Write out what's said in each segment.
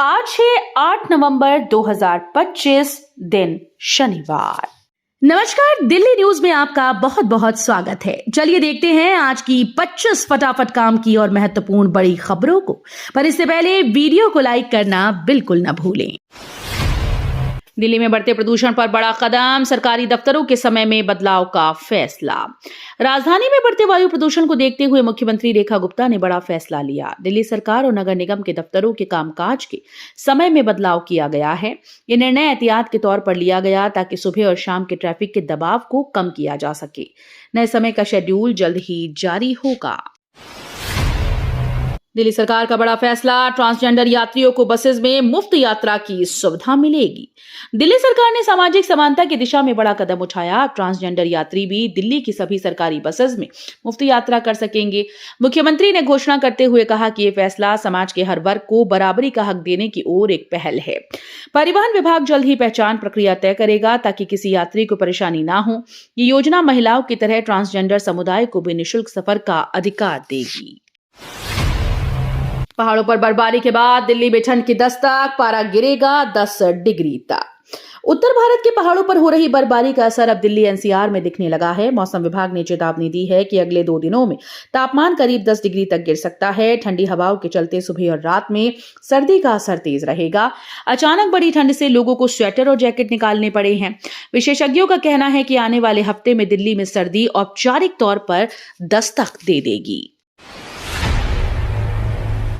आज है 8 नवंबर 2025 दिन शनिवार। नमस्कार, दिल्ली न्यूज में आपका बहुत बहुत स्वागत है। चलिए देखते हैं आज की 25 फटाफट काम की और महत्वपूर्ण बड़ी खबरों को। पर इससे पहले वीडियो को लाइक करना बिल्कुल न भूलें। दिल्ली में बढ़ते प्रदूषण पर बड़ा कदम, सरकारी दफ्तरों के समय में बदलाव का फैसला। राजधानी में बढ़ते वायु प्रदूषण को देखते हुए मुख्यमंत्री रेखा गुप्ता ने बड़ा फैसला लिया। दिल्ली सरकार और नगर निगम के दफ्तरों के कामकाज के समय में बदलाव किया गया है। ये निर्णय एहतियात के तौर पर लिया गया ताकि सुबह और शाम के ट्रैफिक के दबाव को कम किया जा सके। नए समय का शेड्यूल जल्द ही जारी होगा। दिल्ली सरकार का बड़ा फैसला, ट्रांसजेंडर यात्रियों को बसेस में मुफ्त यात्रा की सुविधा मिलेगी। दिल्ली सरकार ने सामाजिक समानता की दिशा में बड़ा कदम उठाया। ट्रांसजेंडर यात्री भी दिल्ली की सभी सरकारी बसेस में मुफ्त यात्रा कर सकेंगे। मुख्यमंत्री ने घोषणा करते हुए कहा कि यह फैसला समाज के हर वर्ग को बराबरी का हक देने की ओर एक पहल है। परिवहन विभाग जल्द ही पहचान प्रक्रिया तय करेगा ताकि किसी यात्री को परेशानी ना हो। ये योजना महिलाओं की तरह ट्रांसजेंडर समुदाय को भी निःशुल्क सफर का अधिकार देगी। पहाड़ों पर बर्फबारी के बाद दिल्ली में ठंड की दस्तक, पारा गिरेगा 10 डिग्री तक। उत्तर भारत के पहाड़ों पर हो रही बर्फबारी का असर अब दिल्ली एनसीआर में दिखने लगा है। मौसम विभाग ने चेतावनी दी है कि अगले 2 दिनों में तापमान करीब 10 डिग्री तक गिर सकता है। ठंडी हवाओं के चलते सुबह और रात में सर्दी का असर तेज रहेगा। अचानक बढ़ी ठंड से लोगों को स्वेटर और जैकेट निकालने पड़े हैं। विशेषज्ञों का कहना है कि आने वाले हफ्ते में दिल्ली में सर्दी औपचारिक तौर पर दस्तक दे देगी।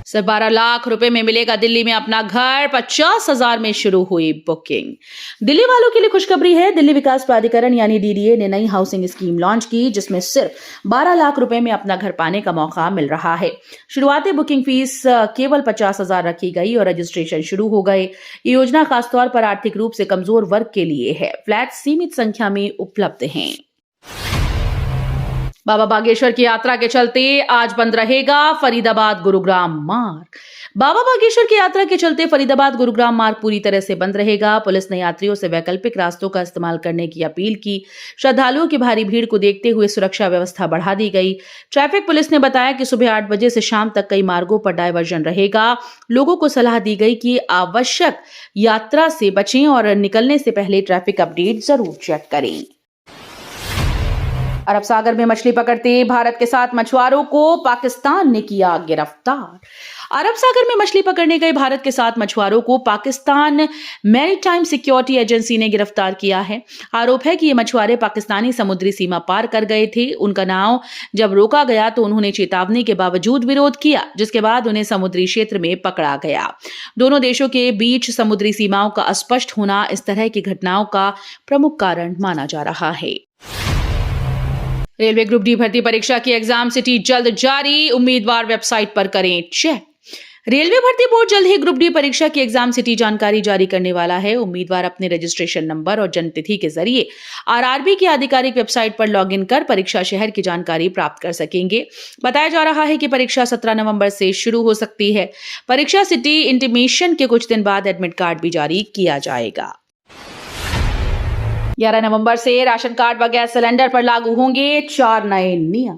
सिर्फ 12 लाख रुपए में मिलेगा दिल्ली में अपना घर, 50,000 में शुरू हुई बुकिंग। दिल्ली वालों के लिए खुशखबरी है। दिल्ली विकास प्राधिकरण यानी डीडीए ने नई हाउसिंग स्कीम लॉन्च की जिसमें सिर्फ 12 लाख रुपए में अपना घर पाने का मौका मिल रहा है। शुरुआती बुकिंग फीस केवल 50,000 रखी गई और रजिस्ट्रेशन शुरू हो गए। ये योजना खासतौर पर आर्थिक रूप से कमजोर वर्ग के लिए है। फ्लैट सीमित संख्या में उपलब्ध हैं। बाबा बागेश्वर की यात्रा के चलते आज बंद रहेगा फरीदाबाद गुरुग्राम मार्ग। बाबा बागेश्वर की यात्रा के चलते फरीदाबाद गुरुग्राम मार्ग पूरी तरह से बंद रहेगा। पुलिस ने यात्रियों से वैकल्पिक रास्तों का इस्तेमाल करने की अपील की। श्रद्धालुओं की भारी भीड़ को देखते हुए सुरक्षा व्यवस्था बढ़ा दी गई। ट्रैफिक पुलिस ने बताया कि सुबह 8 बजे से शाम तक कई मार्गों पर डायवर्जन रहेगा। लोगों को सलाह दी गई कि आवश्यक यात्रा से बचें और निकलने से पहले ट्रैफिक अपडेट जरूर चेक करें। अरब सागर में मछली पकड़ते भारत के 7 मछुआरों को पाकिस्तान ने किया गिरफ्तार। अरब सागर में मछली पकड़ने गए भारत के 7 मछुआरों को पाकिस्तान मैरीटाइम सिक्योरिटी एजेंसी ने गिरफ्तार किया है। आरोप है कि ये मछुआरे पाकिस्तानी समुद्री सीमा पार कर गए थे। उनका नाव जब रोका गया तो उन्होंने चेतावनी के बावजूद विरोध किया, जिसके बाद उन्हें समुद्री क्षेत्र में पकड़ा गया। दोनों देशों के बीच समुद्री सीमाओं का अस्पष्ट होना इस तरह की घटनाओं का प्रमुख कारण माना जा रहा है। रेलवे ग्रुप डी भर्ती परीक्षा की एग्जाम सिटी जल्द जारी, उम्मीदवार वेबसाइट पर करें चेक। रेलवे भर्ती बोर्ड जल्द ही ग्रुप डी परीक्षा की एग्जाम सिटी जानकारी जारी करने वाला है। उम्मीदवार अपने रजिस्ट्रेशन नंबर और जन्म तिथि के जरिए आरआरबी की आधिकारिक वेबसाइट पर लॉगिन कर परीक्षा शहर की जानकारी प्राप्त कर सकेंगे। बताया जा रहा है कि परीक्षा 17 नवंबर से शुरू हो सकती है। परीक्षा सिटी इंटीमेशन के कुछ दिन बाद एडमिट कार्ड भी जारी किया जाएगा। 11 नवंबर से राशन कार्ड व गैस सिलेंडर पर लागू होंगे 4 नए नियम।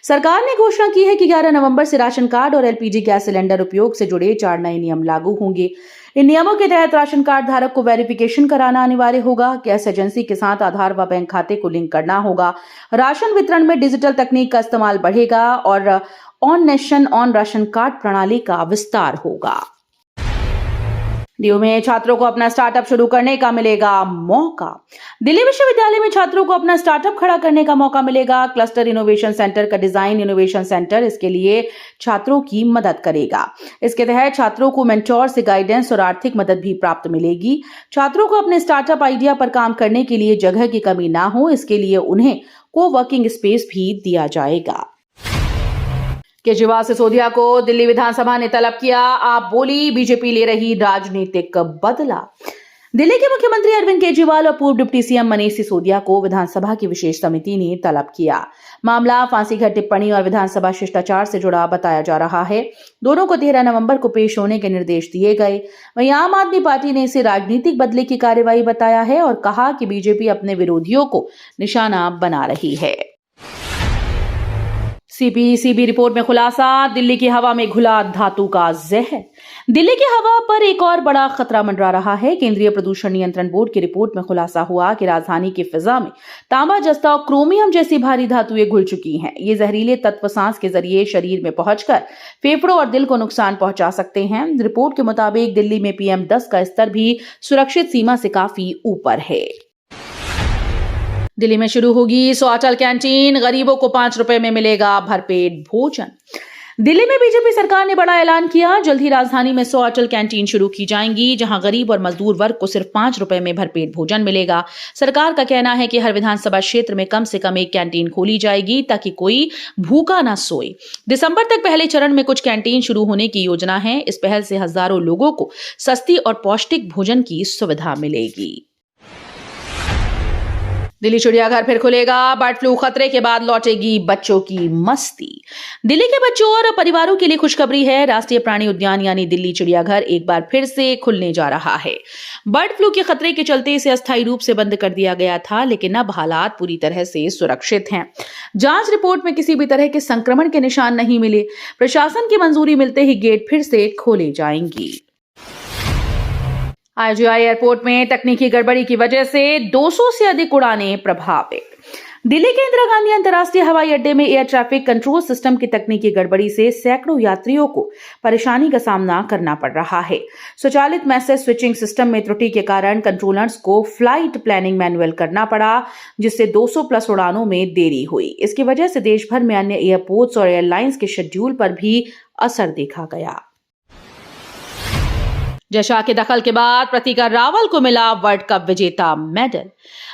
सरकार ने घोषणा की है कि 11 नवंबर से राशन कार्ड और एलपीजी गैस सिलेंडर उपयोग से जुड़े 4 नए नियम लागू होंगे। इन नियमों के तहत राशन कार्ड धारक को वेरिफिकेशन कराना अनिवार्य होगा। गैस एजेंसी के साथ आधार व बैंक खाते को लिंक करना होगा। राशन वितरण में डिजिटल तकनीक का इस्तेमाल बढ़ेगा और on nation on ration card प्रणाली का विस्तार होगा। डीयू में छात्रों को अपना स्टार्टअप शुरू करने का मिलेगा मौका। दिल्ली विश्वविद्यालय में छात्रों को अपना स्टार्टअप खड़ा करने का मौका मिलेगा। क्लस्टर इनोवेशन सेंटर का डिजाइन इनोवेशन सेंटर इसके लिए छात्रों की मदद करेगा। इसके तहत छात्रों को मेंटोर से गाइडेंस और आर्थिक मदद भी प्राप्त मिलेगी। छात्रों को अपने स्टार्टअप आइडिया पर काम करने के लिए जगह की कमी ना हो, इसके लिए उन्हें कोवर्किंग स्पेस भी दिया जाएगा। केजरीवाल सिसोदिया को दिल्ली विधानसभा ने तलब किया। आप बोली, बीजेपी ले रही राजनीतिक बदला। दिल्ली के मुख्यमंत्री अरविंद केजरीवाल और पूर्व डिप्टी सीएम मनीष सिसोदिया को विधानसभा की विशेष समिति ने तलब किया। मामला फांसी घर टिप्पणी और विधानसभा शिष्टाचार से जुड़ा बताया जा रहा है। दोनों को 13 नवंबर को पेश होने के निर्देश दिए गए। वहीं आम आदमी पार्टी ने इसे राजनीतिक बदले की कार्रवाई बताया है और कहा कि बीजेपी अपने विरोधियों को निशाना बना रही है। सीपीसीबी रिपोर्ट में खुलासा, दिल्ली की हवा में घुला धातु का जहर। दिल्ली की हवा पर एक और बड़ा खतरा मंडरा रहा है। केंद्रीय प्रदूषण नियंत्रण बोर्ड की रिपोर्ट में खुलासा हुआ कि राजधानी की फिजा में तांबा, जस्ता और क्रोमियम जैसी भारी धातुएं घुल चुकी हैं। ये जहरीले तत्व सांस के जरिए शरीर में पहुंचकर फेफड़ों और दिल को नुकसान पहुंचा सकते हैं। रिपोर्ट के मुताबिक दिल्ली में PM10 का स्तर भी सुरक्षित सीमा से काफी ऊपर है। दिल्ली में शुरू होगी 100 अटल कैंटीन, गरीबों को 5 रुपए में मिलेगा भरपेट भोजन। दिल्ली में बीजेपी सरकार ने बड़ा ऐलान किया। जल्द ही राजधानी में 100 अटल कैंटीन शुरू की जाएंगी, जहां गरीब और मजदूर वर्ग को सिर्फ 5 रुपए में भरपेट भोजन मिलेगा। सरकार का कहना है कि हर विधानसभा क्षेत्र में कम से कम एक कैंटीन खोली जाएगी ताकि कोई भूखा ना सोए। दिसंबर तक पहले चरण में कुछ कैंटीन शुरू होने की योजना है। इस पहल से हजारों लोगों को सस्ती और पौष्टिक भोजन की सुविधा मिलेगी। दिल्ली चिड़ियाघर फिर खुलेगा। बर्ड फ्लू खतरे के बाद लौटेगी बच्चों की मस्ती। दिल्ली के बच्चों और परिवारों के लिए खुशखबरी है। राष्ट्रीय प्राणी उद्यान यानी दिल्ली चिड़ियाघर एक बार फिर से खुलने जा रहा है। बर्ड फ्लू के खतरे के चलते इसे अस्थायी रूप से बंद कर दिया गया था, लेकिन अब हालात पूरी तरह से सुरक्षित हैं। जांच रिपोर्ट में किसी भी तरह के संक्रमण के निशान नहीं मिले। प्रशासन की मंजूरी मिलते ही गेट फिर से खोले जाएंगी। IGI एयरपोर्ट में तकनीकी गड़बड़ी की वजह से 200 से अधिक उड़ानें प्रभावित। दिल्ली के इंदिरा गांधी अंतर्राष्ट्रीय हवाई अड्डे में एयर ट्रैफिक कंट्रोल सिस्टम की तकनीकी गड़बड़ी से सैकड़ों यात्रियों को परेशानी का सामना करना पड़ रहा है। स्वचालित मैसेज स्विचिंग सिस्टम में त्रुटि के कारण कंट्रोलर्स को फ्लाइट प्लानिंग मैनुअल करना पड़ा, जिससे 200 प्लस उड़ानों में देरी हुई। इसकी वजह से देश भर में अन्य एयरपोर्ट्स और एयरलाइंस के शेड्यूल पर भी असर देखा गया। जय शाह के दखल के बाद प्रतिका रावल को मिला वर्ल्ड कप विजेता मेडल।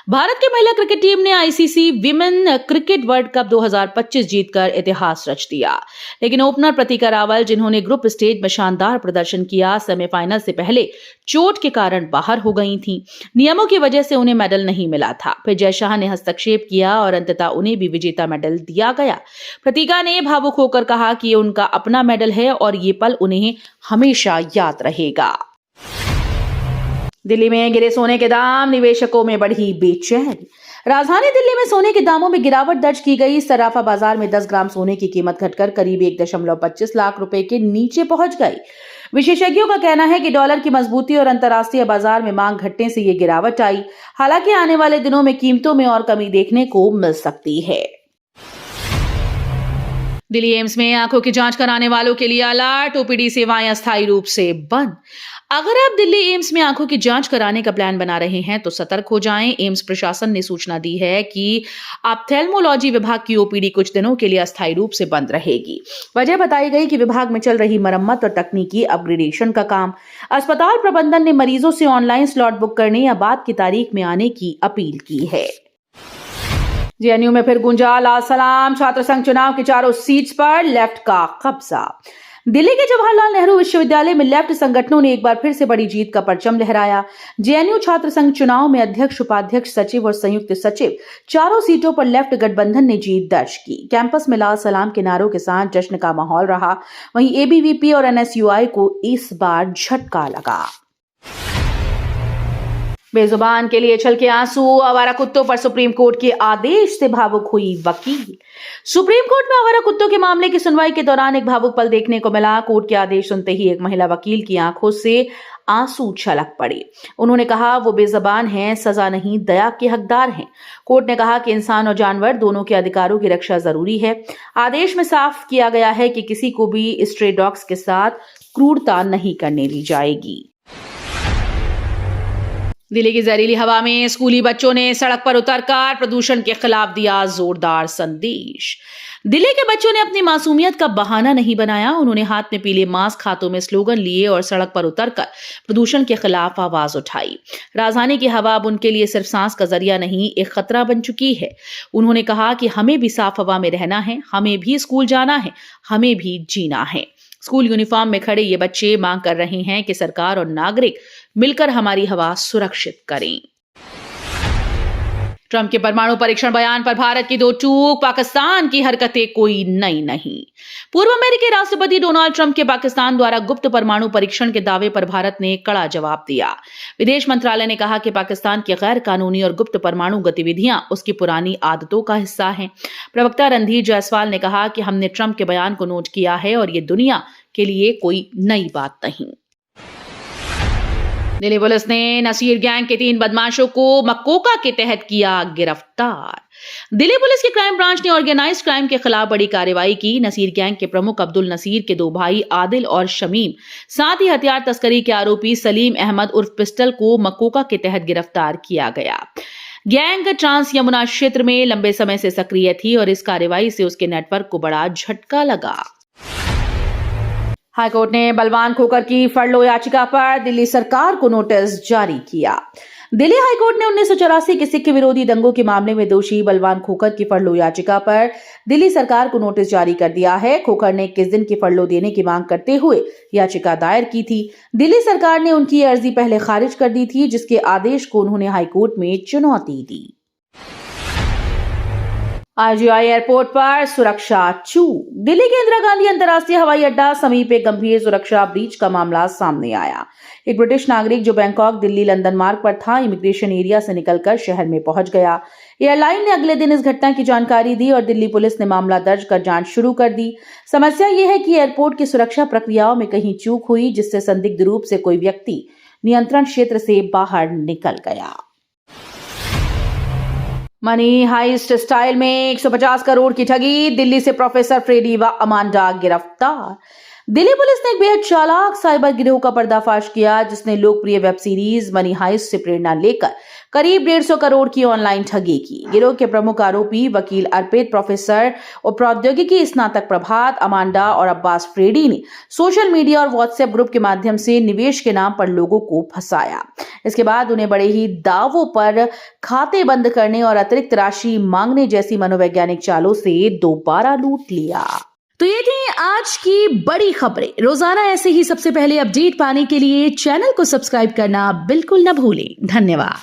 भारत की महिला क्रिकेट टीम ने ICC women cricket world cup 2025 जीतकर इतिहास रच दिया। लेकिन ओपनर प्रतिका रावल, जिन्होंने ग्रुप स्टेज में शानदार प्रदर्शन किया, सेमीफाइनल से पहले चोट के कारण बाहर हो गई थीं। नियमों की वजह से उन्हें मेडल नहीं मिला था। फिर जय शाह ने हस्तक्षेप किया और अंततः उन्हें भी विजेता मेडल दिया गया। प्रतिका ने भावुक होकर कहा कि ये उनका अपना मेडल है और ये पल उन्हें हमेशा याद रहेगा। दिल्ली में गिरे सोने के दाम, निवेशकों में बढ़ी बेचैनी। राजधानी दिल्ली में सोने के दामों में गिरावट दर्ज की गई। सराफा बाजार में 10 ग्राम सोने की कीमत घटकर करीब 1.25 लाख रुपए के नीचे पहुंच गई। विशेषज्ञों का कहना है कि डॉलर की मजबूती और अंतर्राष्ट्रीय बाजार में मांग घटने से ये गिरावट आई। हालांकि आने वाले दिनों में कीमतों में और कमी देखने को मिल सकती है। दिल्ली एम्स में आंखों की जांच कराने वालों के लिए अलर्ट। OPD सेवाएं अस्थायी रूप से बंद। अगर आप दिल्ली एम्स में आंखों की जांच कराने का प्लान बना रहे हैं तो सतर्क हो जाएं। एम्स प्रशासन ने सूचना दी है कि ऑप्थेल्मोलॉजी विभाग की OPD कुछ दिनों के लिए अस्थायी रूप से बंद रहेगी। वजह बताई गई कि विभाग में चल रही मरम्मत और तकनीकी अपग्रेडेशन का काम। अस्पताल प्रबंधन ने मरीजों से ऑनलाइन स्लॉट बुक करने या बाद की तारीख में आने की अपील की है। JNU में फिर गूंजा लाल सलाम। छात्र संघ चुनाव की चारों सीट्स पर लेफ्ट का कब्जा। दिल्ली के जवाहरलाल नेहरू विश्वविद्यालय में लेफ्ट संगठनों ने एक बार फिर से बड़ी जीत का परचम लहराया। JNU छात्र संघ चुनाव में अध्यक्ष, उपाध्यक्ष, सचिव और संयुक्त सचिव चारों सीटों पर लेफ्ट गठबंधन ने जीत दर्ज की। कैंपस में लाल सलाम के नारों के साथ जश्न का माहौल रहा। वहीं ABVP और NSUI को इस बार झटका लगा। बेजुबान के लिए छल के आंसू। आवारा कुत्तों पर सुप्रीम कोर्ट के आदेश से भावुक हुई वकील। सुप्रीम कोर्ट में आवारा कुत्तों के मामले की सुनवाई के दौरान एक भावुक पल देखने को मिला। कोर्ट के आदेश सुनते ही एक महिला वकील की आंखों से आंसू छलक पड़े। उन्होंने कहा वो बेजुबान हैं, सजा नहीं दया के हकदार हैं। कोर्ट ने कहा कि इंसान और जानवर दोनों के अधिकारों की रक्षा जरूरी है। आदेश में साफ किया गया है कि किसी को भी स्ट्रे डॉग्स के साथ क्रूरता नहीं करने दी जाएगी। दिल्ली की जहरीली हवा में स्कूली बच्चों ने सड़क पर उतरकर प्रदूषण के खिलाफ दिया जोरदार संदेश। दिल्ली के बच्चों ने अपनी मासूमियत का बहाना नहीं बनाया। उन्होंने हाथ में पीले मास्क, हाथों में स्लोगन लिए और सड़क पर उतरकर प्रदूषण के खिलाफ आवाज उठाई। राजधानी की हवा अब उनके लिए सिर्फ सांस का जरिया नहीं, एक खतरा बन चुकी है। उन्होंने कहा कि हमें भी साफ हवा में रहना है, हमें भी स्कूल जाना है, हमें भी जीना है। स्कूल यूनिफॉर्म में खड़े ये बच्चे मांग कर रहे हैं कि सरकार और नागरिक मिलकर हमारी हवा सुरक्षित करें। ट्रंप के परमाणु परीक्षण बयान पर भारत की दो चूक, पाकिस्तान की हरकतें कोई नई नहीं। पूर्व अमेरिकी राष्ट्रपति डोनाल्ड ट्रंप के पाकिस्तान द्वारा गुप्त परमाणु परीक्षण के दावे पर भारत ने कड़ा जवाब दिया। विदेश मंत्रालय ने कहा कि पाकिस्तान की गैर कानूनी और गुप्त परमाणु गतिविधियां उसकी पुरानी आदतों का हिस्सा हैं। प्रवक्ता रणधीर जायसवाल ने कहा कि हमने ट्रंप के बयान को नोट किया है और ये दुनिया के लिए कोई नई बात नहीं। दिल्ली पुलिस ने नसीर गैंग के 3 बदमाशों को मकोका के तहत किया गिरफ्तार। दिल्ली पुलिस की क्राइम ब्रांच ने ऑर्गेनाइज्ड क्राइम के खिलाफ बड़ी कार्रवाई की। नसीर गैंग के प्रमुख अब्दुल नसीर के 2 भाई आदिल और शमीम, साथ ही हथियार तस्करी के आरोपी सलीम अहमद उर्फ पिस्टल को मकोका के तहत गिरफ्तार किया गया। गैंग ट्रांस यमुना क्षेत्र में लंबे समय से सक्रिय थी और इस कार्रवाई से उसके नेटवर्क को बड़ा झटका लगा। हाईकोर्ट ने बलवान खोकर की फरलो याचिका पर दिल्ली सरकार को नोटिस जारी किया। दिल्ली हाईकोर्ट ने 1984 के सिख विरोधी दंगों के मामले में दोषी बलवान खोकर की फरलो याचिका पर दिल्ली सरकार को नोटिस जारी कर दिया है। खोकर ने 21 दिन की फरलो देने की मांग करते हुए याचिका दायर की थी। दिल्ली सरकार ने उनकी अर्जी पहले खारिज कर दी थी, जिसके आदेश को उन्होंने हाईकोर्ट में चुनौती दी। आरजीआई एयरपोर्ट पर सुरक्षा चूक। दिल्ली के इंदिरा गांधी अंतर्राष्ट्रीय हवाई अड्डा समीप एक गंभीर सुरक्षा ब्रीच का मामला सामने आया। एक ब्रिटिश नागरिक जो बैंकॉक दिल्ली लंदन मार्ग पर था, इमिग्रेशन एरिया से निकलकर शहर में पहुंच गया। एयरलाइन ने अगले दिन इस घटना की जानकारी दी और दिल्ली पुलिस ने मामला दर्ज कर जांच शुरू कर दी। समस्या यह है कि एयरपोर्ट की सुरक्षा प्रक्रियाओं में कहीं चूक हुई, जिससे संदिग्ध रूप से कोई व्यक्ति नियंत्रण क्षेत्र से बाहर निकल गया। मनी हाइस्ट स्टाइल में 150 करोड़ की ठगी। दिल्ली से प्रोफेसर फ्रेडी व अमांडा गिरफ्तार। दिल्ली पुलिस ने एक बेहद चालाक साइबर गिरोह का पर्दाफाश किया, जिसने लोकप्रिय वेब सीरीज मनी हाइस्ट से प्रेरणा लेकर करीब 150 करोड़ की ऑनलाइन ठगी की। गिरोह के प्रमुख आरोपी वकील अर्पित, प्रोफेसर और प्रौद्योगिकी स्नातक प्रभात, अमांडा और अब्बास फ्रेडी ने सोशल मीडिया और व्हाट्सएप ग्रुप के माध्यम से निवेश के नाम पर लोगों को फंसाया। इसके बाद उन्हें बड़े ही दावों पर खाते बंद करने और अतिरिक्त राशि मांगने जैसी मनोवैज्ञानिक चालों से दोबारा लूट लिया। तो ये थी आज की बड़ी खबरें। रोजाना ऐसे ही सबसे पहले अपडेट पाने के लिए चैनल को सब्सक्राइब करना बिल्कुल न भूलें। धन्यवाद।